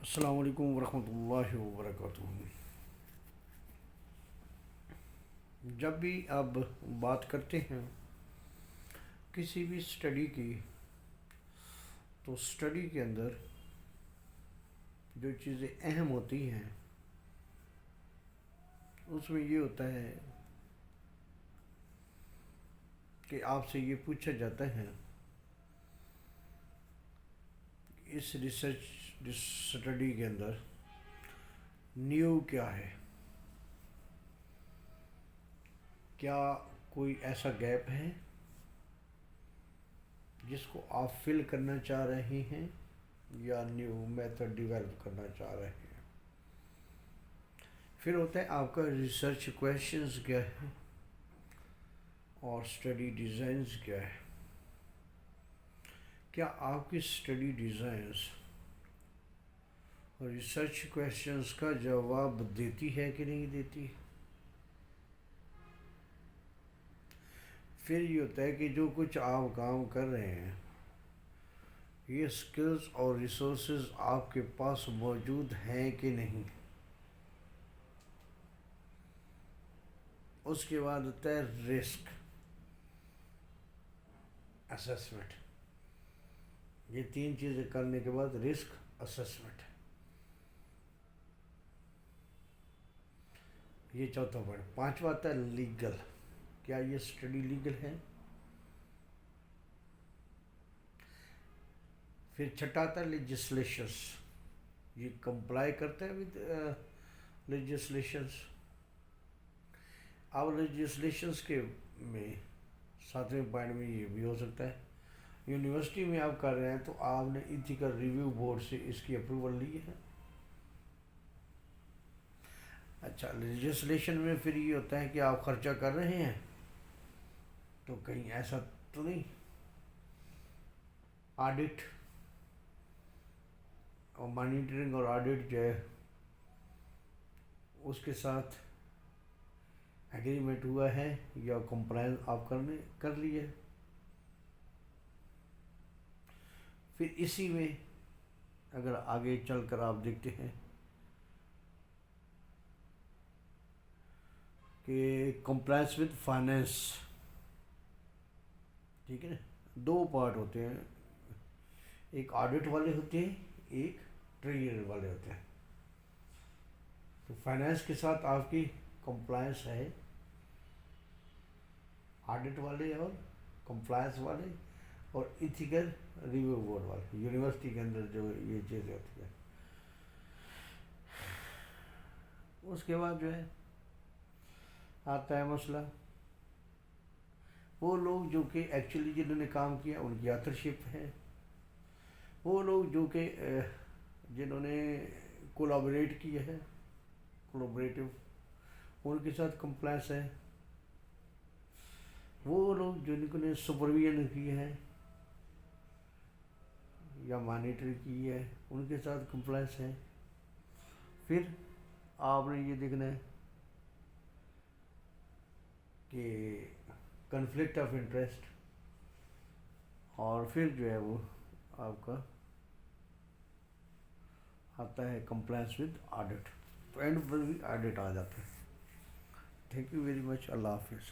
السلام علیکم ورحمۃ اللہ وبرکاتہ۔ جب بھی آپ بات کرتے ہیں کسی بھی اسٹڈی کی، تو اسٹڈی کے اندر جو چیزیں اہم ہوتی ہیں اس میں یہ ہوتا ہے کہ آپ سے یہ پوچھا جاتا ہے اس ریسرچ اسٹڈی کے اندر نیو کیا ہے، کیا کوئی ایسا گیپ ہے جس کو آپ فل کرنا چاہ رہے ہیں یا نیو میتھڈ ڈیولپ کرنا چاہ رہے ہیں۔ پھر ہوتا ہے آپ کا ریسرچ کویشچنز کیا ہے اور اسٹڈی ڈیزائنز کیا ہے۔ کیا آپ کی اسٹڈی ڈیزائنز اور ریسرچ کویشچنز کا جواب دیتی ہے کہ نہیں دیتی۔ پھر یہ ہوتا ہے کہ جو کچھ آپ کام کر رہے ہیں یہ سکلز اور ریسورسز آپ کے پاس موجود ہیں کہ نہیں۔ اس کے بعد ہوتا ہے رسک اسسمنٹ۔ یہ تین چیزیں کرنے کے بعد رسک اسسمنٹ، یہ چوتھا پوائنٹ۔ پانچواں آتا ہے لیگل، کیا یہ اسٹڈی لیگل ہے۔ پھر چھٹا آتا ہے لیجسلیشنس، یہ کمپلائی کرتا ہے ود لیجسلیشنس۔ اب لیجسلیشنس کے میں ساتویں پوائنٹ میں یہ بھی ہو سکتا ہے یونیورسٹی میں آپ کر رہے ہیں تو آپ نے ایتھیکل ریویو بورڈ سے اس کی اپروول لی ہے۔ اچھا، لیجسلیشن میں پھر یہ ہوتا ہے کہ آپ خرچہ کر رہے ہیں تو کہیں ایسا تو نہیں آڈٹ اور مانیٹرنگ اور آڈٹ جو ہے اس کے ساتھ ایگریمنٹ ہوا ہے یا کمپلائنس آپ کر لی ہے۔ پھر اسی میں اگر آگے چل کر آپ دیکھتے ہیں کہ کمپلائنس ود فائنینس، ٹھیک ہے نا، دو پارٹ ہوتے ہیں، ایک آڈٹ والے ہوتے ہیں، ایک ٹریجری والے ہوتے ہیں۔ تو فائنینس کے ساتھ آپ کی کمپلائنس ہے، آڈٹ والے اور کمپلائنس والے اور ایتھیکل ریویو بورڈ والے، یونیورسٹی کے اندر جو یہ چیزیں ہوتی ہیں۔ اس کے بعد جو ہے آتا ہے مسئلہ وہ لوگ جو کہ ایکچولی جنہوں نے کام کیا ان کی آتھرشپ ہے، وہ لوگ جو کہ جنہوں نے کولیبریٹ کیا ہے، کولیبریٹو، ان کے ساتھ کمپلائنس ہے، وہ لوگ جن نے سپرویژن کی ہے یا مانیٹر کی ہے ان کے ساتھ کمپلائنس ہے۔ پھر آپ نے یہ دیکھنا ہے کہ کنفلکٹ آف انٹرسٹ، اور پھر جو ہے وہ آپ کا آتا ہے کمپلائنس ود آڈٹ، تو اینڈ پر بھی آڈٹ آ جاتا ہے۔ تھینک یو ویری مچ، اللہ حافظ۔